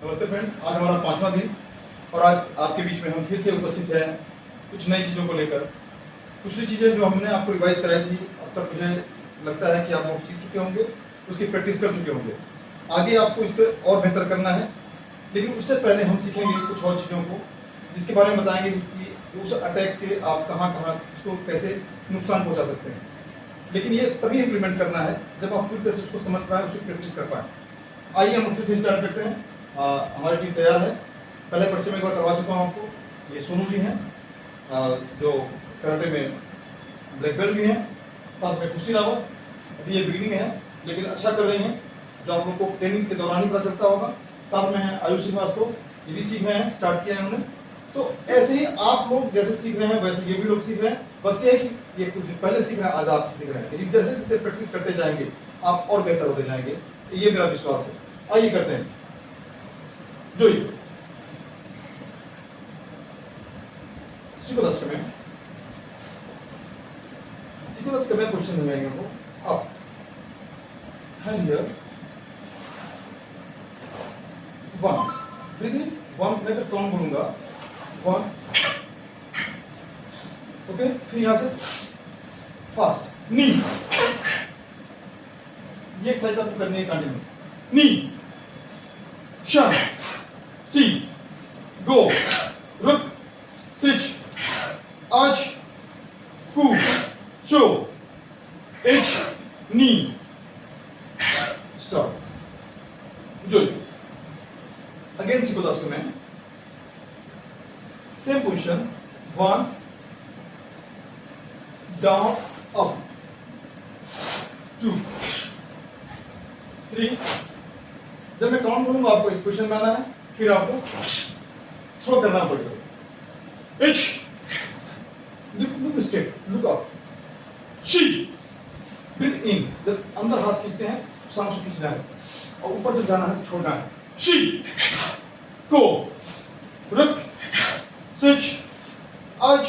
नमस्ते फ्रेंड, आज हमारा 5वां दिन और आज आपके बीच में हम फिर से उपस्थित हैं कुछ नई चीज़ों को लेकर। पिछली चीज़ें जो हमने आपको रिवाइज कराई थी, अब तक मुझे लगता है कि आप लोग सीख चुके होंगे, उसकी प्रैक्टिस कर चुके होंगे। आगे आपको इस पर और बेहतर करना है, लेकिन उससे पहले हम सीखेंगे कुछ और चीज़ों को, जिसके बारे में बताएंगे कि उस अटैक से आप कहाँ कहाँ इसको कैसे नुकसान पहुँचा सकते हैं। लेकिन ये तभी इम्प्लीमेंट करना है जब आप पूरी तरह से उसको समझ पाएँ, उसकी प्रैक्टिस कर पाएँ। आइए हम फिर से स्टार्ट करते हैं। हमारी टीम तैयार है। पहले परिचय में एक बार करवा चुका हूँ आपको। ये सोनू जी हैं, जो कराटे में ब्लैक बेल्ट भी हैं, साथ में खुशी रावत। अभी ये बिगिनिंग है लेकिन अच्छा कर रही हैं, जो आप लोग को ट्रेनिंग के दौरान ही पता चलता होगा। साथ में है आयुष श्रीवास्तव, ये भी सीख रहे हैं, स्टार्ट किया है उन्होंने। तो ऐसे ही आप लोग जैसे सीख रहे हैं वैसे ये भी लोग सीख रहे हैं। बस ये है कि ये कुछ दिन पहले सीख रहे हैं, आज आप सीख रहे हैं, लेकिन जैसे जैसे प्रैक्टिस करते जाएंगे आप और बेहतर होते जाएंगे, ये मेरा विश्वास है। आइए करते हैं। जो सीक्वेंस में क्वेश्चन मिलेंगे को। अब हैंड हियर 1 ब्रीथ इन 1, मैं तो काउंट बोलूंगा 1, ओके। फिर यहां से फास्ट नी, ये एक्सरसाइज आपको करनी है कंटिन्यू। नी, शन, सी, गो, रुक, सिच, आज, कू, चो, एच, नी, स्टॉप। जो अगेन सीखो दस को मैं सेम पोजिशन 1 डाउन अप 2 3। जब मैं काउंट बोलूंगा आपको इस पोजिशन में आना है, फिर आपको थ्रो करना पड़ेगा। एच, लुक स्ट्रेट, लुक अप। शी, ब्रीथ इन, जब अंदर हाथ खींचते हैं सांस को खींचना है और ऊपर जब जाना है छोड़ना है। शी, गो, रुक, स्विच, आज,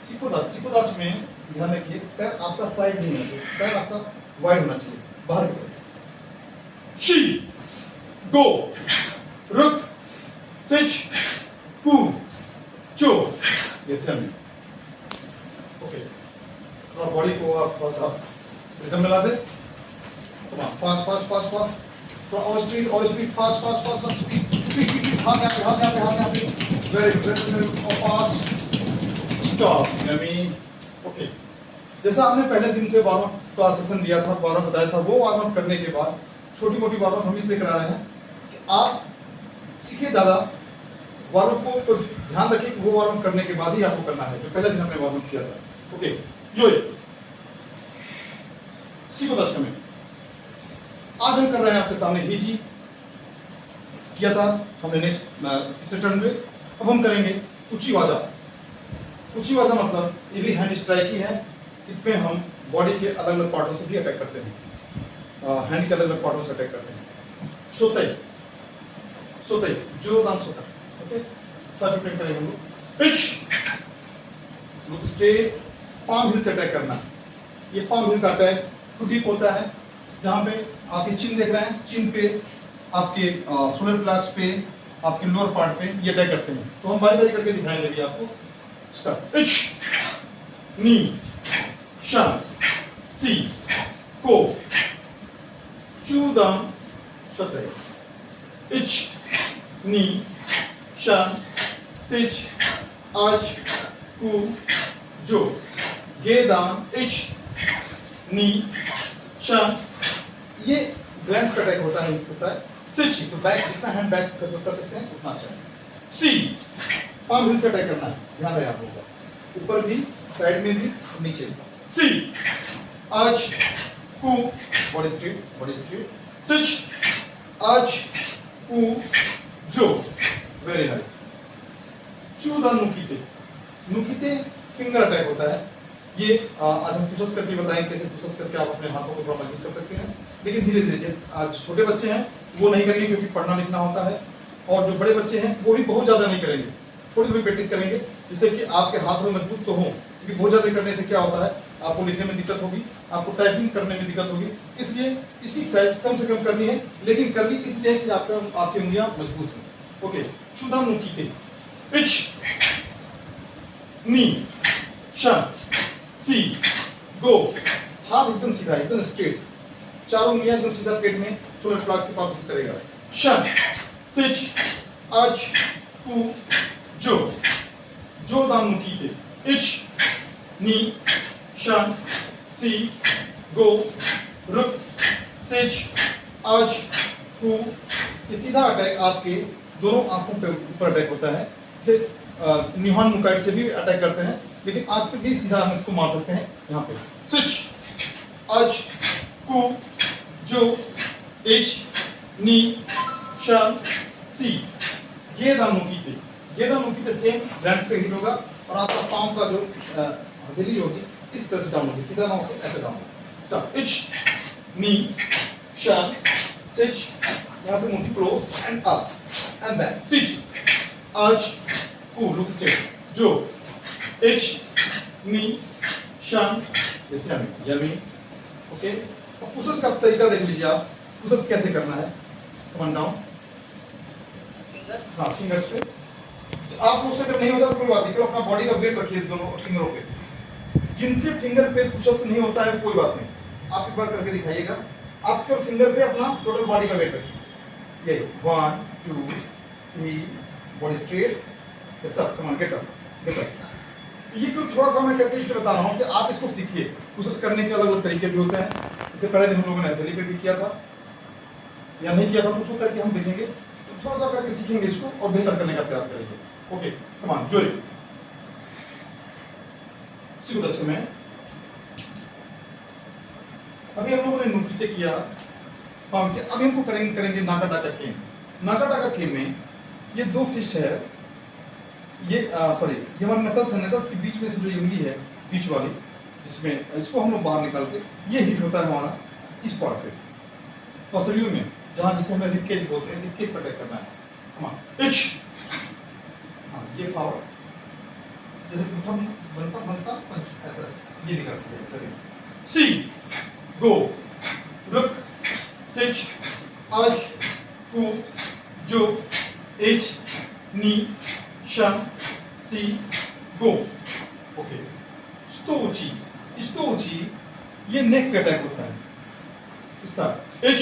सिकोदाच में ध्यान रखिए पैर आपका साइड नहीं है, पैर आपका वाइड होना चाहिए, बाहर की तरफ। शी, गो, रुक, स्विच, कू, चो, ये सेम। ओके, थोड़ा बॉडी को आप थोड़ा सा रिदम मिला दे। फास्ट फास्ट फास्ट फास्ट, थोड़ा और speed, fast fast fast, speed, हाथ यहाँ पे, वेरी गुड, और फास्ट, स्टॉप, यमी। ओके, जैसा आपने पहले दिन से वार्म अप का सेशन दिया था, वार्म अप बताया था, वो वार्म अप करने के बाद छोटी मोटी वार्म अप हम इसलिए करा रहे हैं कि आप सीखिए ज़्यादा। वार्म अप को ध्यान रखिए कि वो वार्म अप करने के बाद ही आपको करना है, जो पहले दिन हमने वार्म अप किया था। ओके, यो सीखो दर्शक में आज हम कर रहे हैं आपके सामने ही जी किया था हमने नेक्स्ट टर्न में। अब हम करेंगे उची वाजा मतलब ये भी हैंड स्ट्राइक ही है। इसमें हम बॉडी के अलग अलग पार्टों से भी अटैक करते हैं, हैंड के अलग अलग पार्टों से अटैक करते हैं। सोतई जोरदार सोता, ओके। फर्स्ट अटैक करेंगे हम लोग। पिच, लुक स्ट्रेट, पाम हिल से अटैक करना। ये पाम हिल का अटैक डीप होता है, जहां पे आपकी चिन देख रहे हैं, चिन पे आपके सोलर प्लेक्स पे, आपके लोअर पार्ट पे ये अटैक करते हैं। तो हम बारी बारी करके दिखाएंगे भी आपको। स्टार्ट। इच, नी, शन, सी, को, चू डाउन, शतय। इच, नी, शन, सिच, आज, कू, जो, गे डाउन, इच, नी, शन। ये ग्लैंड का अटैक होता है स्विच, तो बैक जितना हैंड बैक कर सकते हैं उतना अच्छा है। सी, पाम हिल से अटैक करना है, ध्यान रहे आप लोगों का, ऊपर भी, साइड में भी, नीचे भी। सी, आज, कू, बॉडी स्ट्रेट, स्विच, आज, कू, जो, वेरी नाइस। चू द नुकीते फिंगर अटैक होता है। ये आज हम पुशअप्स करके बताएंगे कैसे पुशअप्स करके आप अपने हाथों को थोड़ा मजबूत कर सकते हैं, लेकिन धीरे धीरे। आज छोटे बच्चे हैं वो नहीं करेंगे क्योंकि पढ़ना लिखना होता है, और जो बड़े बच्चे हैं वो भी बहुत ज़्यादा नहीं करेंगे, थोड़ी थोड़ी प्रैक्टिस करेंगे जिससे कि आपके हाथ में मजबूत तो हों, क्योंकि बहुत ज़्यादा करने से क्या होता है आपको लिखने में दिक्कत होगी, आपको टाइपिंग करने में दिक्कत होगी, इसलिए इसकी एक्सरसाइज कम से कम करनी है, लेकिन करनी इसलिए कि आपकी उंगलियां मजबूत हों। ओके, शुदा नुकीते, इच, नी, शन, सी, गो, हाथ एकदम सीधा, एकदम स्ट्रेट, चारों उंगलियां एकदम सीधा पेट में सोलर प्लग से पास करेगा। शन, सिच, अच, कु, जो दाम नुकीते, इच, नी, शन, सी, गो, रुक, सिच, अच, कु। ये सीधा अटैक आपके दोनों आंखों पे ऊपर अटैक होता है। इसे निहान मुकाइट से भी अटैक करते हैं, लेकिन आंख से भी सीधा हम इसको मार सकते हैं। यहाँ पे स्विच, अच, कु, जो, इच, नी, शन, सी। ये दामुकीते सेम ब्रांच पे हिट होगा और आपका पांव का जो हथेली होगी इस तरह से डाउन होगी, सीधा ना होगी, ऐसे डाउन होगी। स्टार्ट, इच, नी, शन, सिच, यहाँ से मुट्ठी close and up and back, switch, अच, कु, लुक स्ट्रेट, जो, इच, नी, शन, जैसे यमी। ओके, और पुशअप्स का तरीका देख लीजिए आप, पुशअप्स कैसे करना है। कम ऑन डाउन, हाँ फिंगर्स पे। आप लोग से अगर नहीं होता तो कोई बात नहीं, अपना बॉडी का वेट रखिए दोनों फिंगरों पे। जिनसे फिंगर पे पुशअप्स नहीं होता है कोई बात नहीं, आप एक बार करके दिखाइएगा। आपके फिंगर पे अपना टोटल बॉडी का वेट रखिए। ये 1 2 3, बॉडी स्ट्रेट, ये सब। कम on, get up, get up. ये तो थोड़ा सा मैं करके इसलिए बता रहा हूँ कि आप इसको सीखिए। पुशअप्स करने के अलग अलग तरीके भी होते हैं। इससे पहले दिन हम लोगों ने हथेली पे भी किया था या नहीं किया था, तो उसको करके हम देखेंगे, तो थोड़ा सा करके सीखेंगे इसको और बेहतर करने का प्रयास करेंगे। ओके, कम ऑन, जोरी सीखो बच्चों में। अभी हम लोगों ने नुकीते किया, पाम किया, अभी हमको करेंगे नाका टाका खेम। नाका टाका खेम में ये दो फिस्ट है, ये सॉरी, ये हमारे नकल्स है, नकल्स के बीच में से जो उंगली है बीच वाली, जिसमें इसको हम लोग बाहर निकाल के, ये हिट होता है हमारा इस पार्ट पे, पसलियों में, जहाँ जिसे हमें रिबकेज बोलते हैं, रिबकेज पर अटैक करना है। कम इच, हाँ ये फॉरवर्ड, जैसे प्रथम बनता पंच, ऐसा ये निकालते हैं, ऐसा करेंगे। सी, गो, रुक, सिच, अच, कु, जो, इच, नी, शन, सी, गो। ओके, स्तोची, ये नेक पे अटैक होता है। स्टार्ट, इच,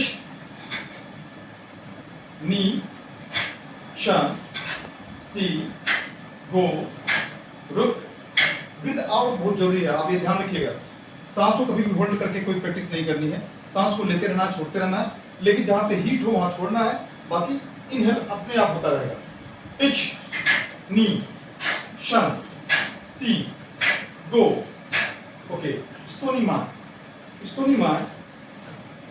नी, शन, सी, गो, रुक। ब्रीथ आउट बहुत जरूरी है, आप ये ध्यान रखिएगा। सांस को कभी भी होल्ड करके कोई प्रैक्टिस नहीं करनी है, सांस को लेते रहना, छोड़ते रहना है, लेकिन जहां पे हीट हो वहां छोड़ना है, बाकी इनहेल अपने आप होता रहेगा। इच, नी, शन, सी, गो। ओके, स्टोनी मार,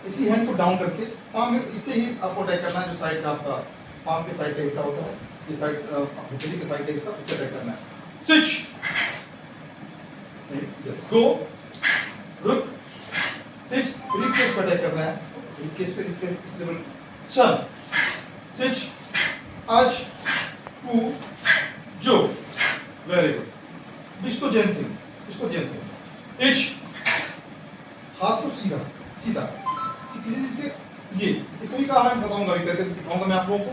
इसी हैंड को डाउन करके पाम में इसे ही आपको अटैक करना है, जो साइड का आपका पाम के साइड का हिस्सा होता है, ये साइड हथेली के साइड का हिस्सा, उसे अटैक करना है। स्विच, यस, गो, रुक, स्विच, रिबकेज पर अटैक करना है, रिबकेज पे इस लेवल। शन, स्विच, अच, कु, जो, वेरी गुड। इसको जेंसिंग, इच, हाथ को सीधा किसी चीज के, ये इसमें का मैं बताऊंगा, अभी करके दिखाऊंगा मैं आप लोगों को,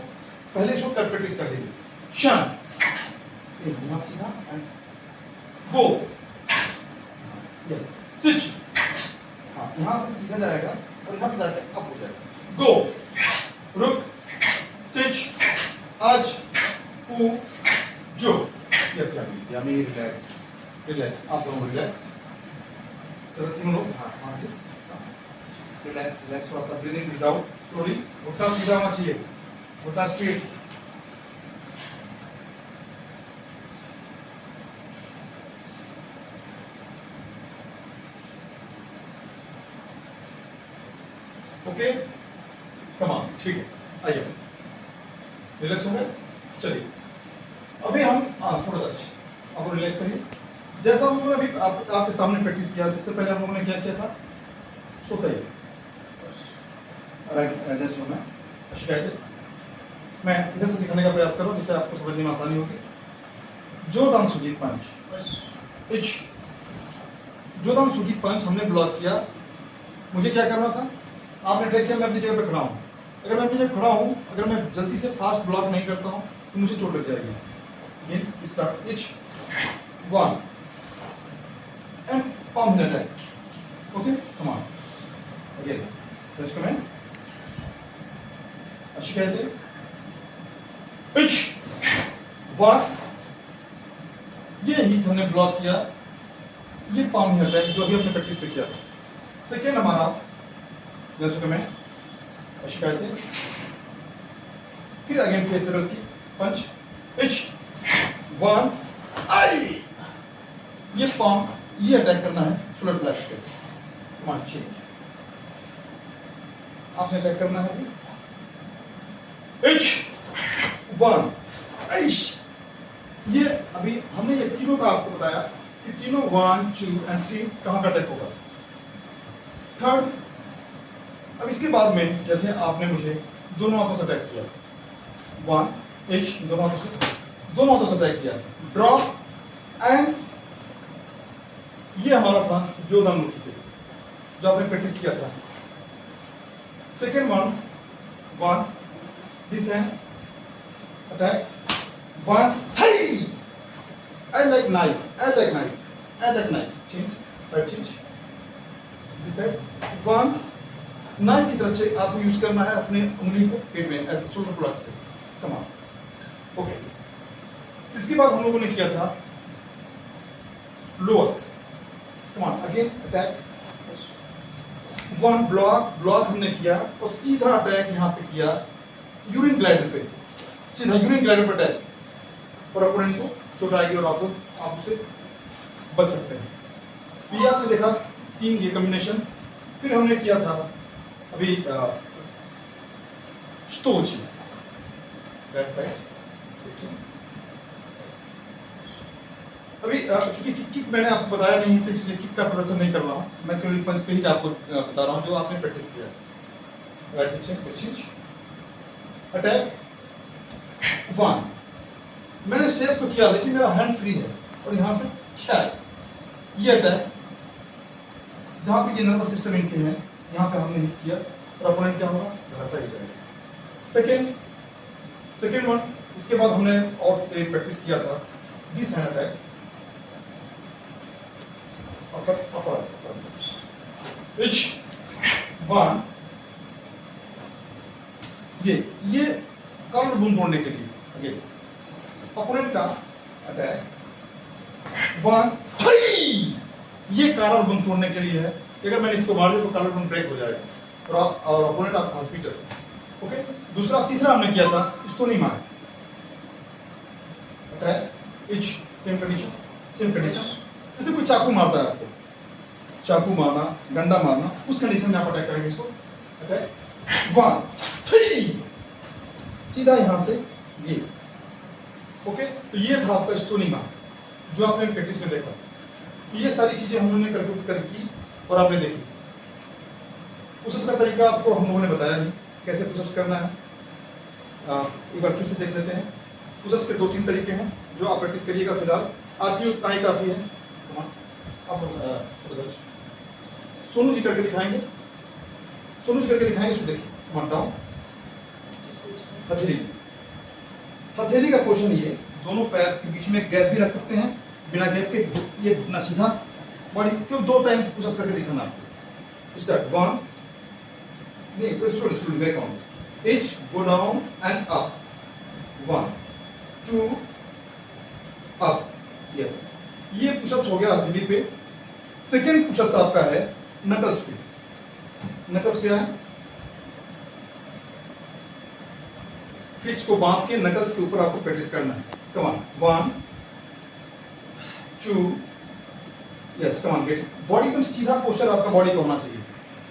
पहले इसको प्रैक्टिस कर लीजिए। शन, यहाँ सीधा एंड गो, यस, स्विच, हाँ यहाँ से सीधा जाएगा और यहाँ पे जाके अप हो जाएगा। गो, रुक, स्विच, अच, कु, जो, यस यामी, रिलैक्स, आप दोनों रिलैक्स, तीनों लोग, हाँ रिलैक्स, थोड़ा सा ब्रीदिंग विदाउट, सॉरी, घुटना सीधा होना चाहिए, घुटना स्ट्रेट। ओके, कम ऑन, ठीक है, आइए, रिलैक्स हो गए। चलिए अभी हम थोड़ा अब रिलैक्स करिए। जैसा हम लोगों ने अभी आपके सामने प्रैक्टिस किया, सबसे पहले हम लोगों ने क्या किया था, सोता ही राइट एडजस्ट होना, शिकायत मैं इधर से दिखाने का प्रयास करूँ जिससे आपको समझने में आसानी होगी। जो दाम सुजीत पंच, इच, जोदांशु पंच हमने ब्लॉक किया, मुझे क्या करना था, आपने ट्रैक किया, मैं अपनी जगह पे खड़ा हूँ। अगर मैं अपनी जगह खड़ा हूँ, अगर मैं जल्दी से फास्ट ब्लॉक नहीं करता हूँ तो मुझे चोट लग जाएगी। Again, start each one and palm in attack. Okay, come on. Again, let's come in. अच्छी कहते हैं। Each one. ये ही हमने ब्लॉक किया, ये palm in attack जो अभी हमने प्रैक्टिस पे किया था। सेकेंड हमारा let's come in. अच्छी कहते हैं। फिर अगेन फेस लेवल की पंच। Each वन आई, ये पाम, ये अटैक करना है सोलर प्लेक्स पे। कमान चेक, आपने अटैक करना है अभी। एच वन आइश, ये अभी हमने ये तीनों का आपको बताया कि तीनों 1 2 एंड 3 कहां का अटैक होगा। थर्ड, अब इसके बाद में जैसे आपने मुझे दोनों हाथों से अटैक किया, 1 एच दोनों हाथों से अटैक किया, ड्रॉप एंड ये हमारा था जोदामुखी थे जो आपने प्रैक्टिस किया था। Second one this hand attack, one high, I like knife, change, side change, this side, one, knife की तरफ से आपको यूज करना है अपने उंगली को पेट में ऐसे शोल्डर प्लस पे, कम ऑन, ओके। इसके बाद हम लोगों ने किया था lower, come on, again attack, one block हमने किया और सीधा अटैक यहाँ पे किया यूरिन ग्लैडर पे, सीधा यूरिन ग्लैडर पे अटैक और अपोनेंट को चोट आएगी और आप उससे बच सकते हैं। ये आपने देखा तीन ये कॉम्बिनेशन। फिर हमने किया था अभी स्टोची, बैक साइड। अभी क्योंकि किक मैंने आपको बताया नहीं है इसलिए किक का प्रदर्शन नहीं कर रहा हूँ, मैं केवल पंच पे ही आपको बता रहा हूँ जो आपने प्रैक्टिस किया। राइट से चेंज, अटैक, वन, मैंने सेव तो किया लेकिन मेरा हैंड फ्री है और यहाँ से क्या है ये अटैक, जहाँ पे ये नर्वस सिस्टम इनके हैं यहाँ पे हमने हिट किया और अपोनेंट क्या होगा, वैसा ही जाएगा। सेकेंड वन, इसके बाद हमने और एक प्रैक्टिस किया था this hand attack, upper which one, ये कॉलर बोन तोड़ने के लिए अगेन अपोनेंट का अटैक, वन हाई, ये कॉलर बोन तोड़ने के लिए है। अगर मैंने इसको मार दिया तो कॉलर बोन ब्रेक हो जाएगा और अपोनेंट आप हॉस्पिटल। ओके, तीसरा हमने किया था इसको नहीं मार, अटैक इच, सेम कंडीशन, जैसे कोई चाकू मारता है आपको, चाकू मारना, डंडा मारना, उस कंडीशन में आप अटैक करेंगे इसको, अटैक, वन हाई, सीधा यहां से ये। ओके, तो ये था आपका स्टोनिंग मार जो आपने प्रैक्टिस में देखा। ये सारी चीजें हम लोगों ने करके की और आपने देखी। पुशअप्स का तरीका आपको हम लोगों ने बताया नहीं कैसे पुशअप्स करना है, एक बार फिर से देख लेते हैं। पुशअप्स के 2-3 तरीके हैं जो आप प्रैक्टिस करिएगा। फिलहाल आपकी उतना ही काफी है। आप सोनू जी करके दिखाएंगे, इसको देखिए, डाउन, हथेली का पोर्शन, ये दोनों पैर के बीच में गैप भी रख सकते हैं, बिना गैप के ये घुटना सीधा, बॉडी क्यों 2 टाइम पुशअप करके दिखाना आपको। स्टार्ट, वन, नहीं slowly back on, H, go down and up, 1 2 up, yes, ये पुशअप्स हो गया हथेली पे। सेकेंड पुशअप्स आपका है नकल्स पे। नकल्स क्या है, फिस्ट को बांध के नकल्स के ऊपर आपको प्रैक्टिस करना है। Come on, 1 2, yes, come on, get, body एकदम सीधा पोस्चर आपका बॉडी का होना चाहिए।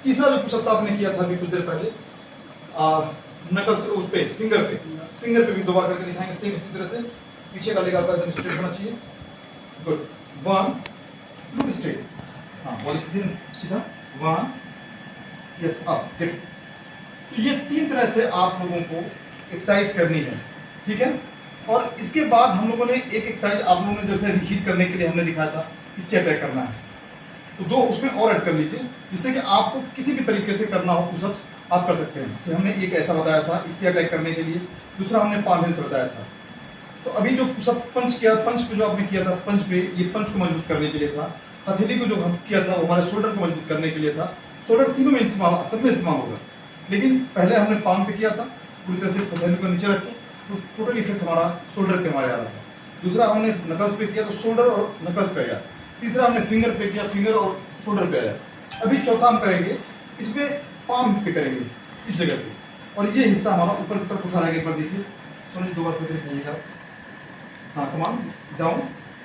तीसरा जो पुशअप्स आपने किया था अभी कुछ देर पहले, नकल्स उस पे, फिंगर पे भी 2 बार करके दिखाएंगे, सेम इसी तरह से। पीछे का लेग आपका एकदम स्ट्रेट होना चाहिए। गुड, 1, लुक स्ट्रेट, हाँ, बॉडी सीधा, 1, यस, अप, गेट। तो ये 3 तरह से आप लोगों को एक्सरसाइज करनी है, ठीक है। और इसके बाद हम लोगों ने एक एक्सरसाइज आप लोगों ने जैसे हीट करने के लिए हमने दिखाया था, इससे अटैक करना है। तो 2 उसमें और ऐड कर लीजिए, जिससे कि आपको किसी भी तरीके से करना हो पुशअप आप कर सकते हैं। जैसे हमने एक ऐसा बताया था इससे अटैक करने के लिए, दूसरा हमने पाम हिल से बताया था। तो अभी जो पुशअप पंच किया, पंच पे जो आपने किया था, पंच पे ये पंच को मजबूत करने के लिए था। हथेली को जो हम किया था वो हमारे शोल्डर को मजबूत करने के लिए था। शोल्डर तीनों में इस्तेमाल, सब में इस्तेमाल होगा, लेकिन पहले हमने पाम पे किया था, पूरी तरह से हथेली को नीचे रख के, तो टोटल इफेक्ट हमारा शोल्डर पे हमारे आ रहा था। दूसरा हमने नकल्स पे किया तो शोल्डर और नकल्स पे आया। तीसरा हमने फिंगर पे किया, फिंगर और शोल्डर पे आया। अभी चौथा हम करेंगे इस पे पाम पे करेंगे, इस जगह पे, और ये हिस्सा हमारा ऊपर की तरफ उठाने के ऊपर देखिए, सोनी 2 बार फिर दिखाइएगा। हाँ, come on down,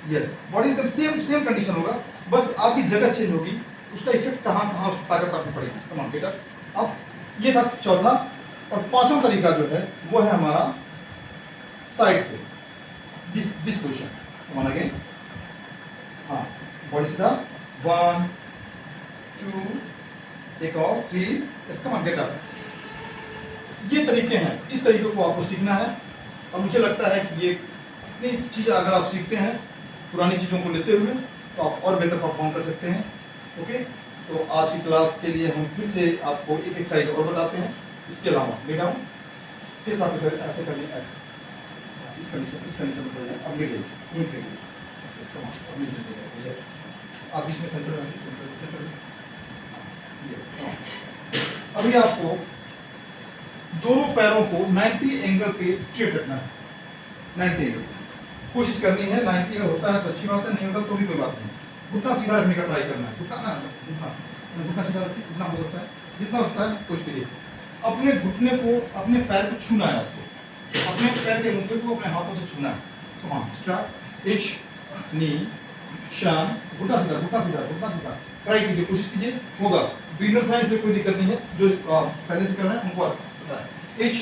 yes, body एकदम सेम कंडीशन होगा, बस आपकी जगह चेंज होगी, उसका इफेक्ट कहाँ ताकत आपको पड़ेगी। कम ऑन बेटा। अब ये था चौथा, और पांचवा तरीका जो है वो है हमारा साइड पे, this position. Come on again, हाँ, बॉडी सीधा, 1 2, एक और 3, कम ऑन गेट अप। ये तरीके हैं, इस तरीके को आपको सीखना है, और मुझे लगता है कि ये इतनी चीज़ें अगर आप सीखते हैं पुरानी चीज़ों को लेते हुए, तो आप और बेहतर परफॉर्म कर सकते हैं। ओके, तो आज की क्लास के लिए हम फिर से आपको एक एक्सरसाइज और बताते हैं। इसके अलावा ले डाउन, फिर आप ऐसे कर लें, ऐसे इस कंडीशन में कर लें, अब ले जाइए, एक यस, आप बीच में सेंटर यस। अभी आपको दोनों पैरों को 90 एंगल पे स्ट्रेट रखना है, 90 एंगल कोशिश करनी है। 90 अगर होता है तो अच्छी बात है, नहीं होता तो भी कोई बात नहीं। घुटना सीधा रखने का ट्राई करना है, घुटना सीधा रखिए, जितना हो सकता है, जितना होता है कोशिश करिए। अपने घुटने को, अपने पैर को छूना है आपको, अपने पैर के मुद्दे को अपने हाथों से छूना है। तो हाँ, स्टार्ट, इच नी शान, घुटना सीधा ट्राई कीजिए, कोशिश कीजिए, होगा। बिगिनर्स हैं इसलिए कोई दिक्कत नहीं है, जो पहले से कर रहे हैं उनको पता है। इच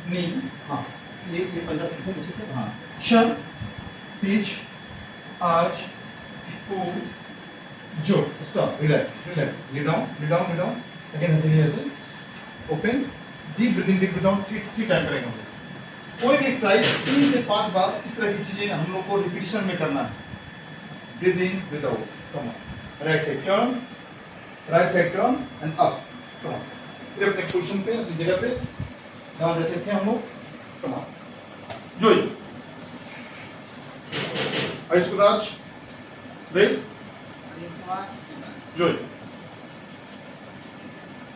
नी, हाँ, ये पंजा सीधा, हाँ, शन सीच आज को जो stop, relax, lay down again, हथेली ऐसे open, deep breathing down 3 time करेंगे हम लोग। कोई भी एक्सरसाइज 3 से 5 बार इस तरह की चीजें हम लोग को रिपीटिशन में करना है। Breathe in, breathe out, come on, right side turn and up, come on, फिर अपने पोजीशन पे, अपनी जगह पे जहां जैसे थे हम लोग, कम ऑन, जोइए Aí escudados? Vem? Joio.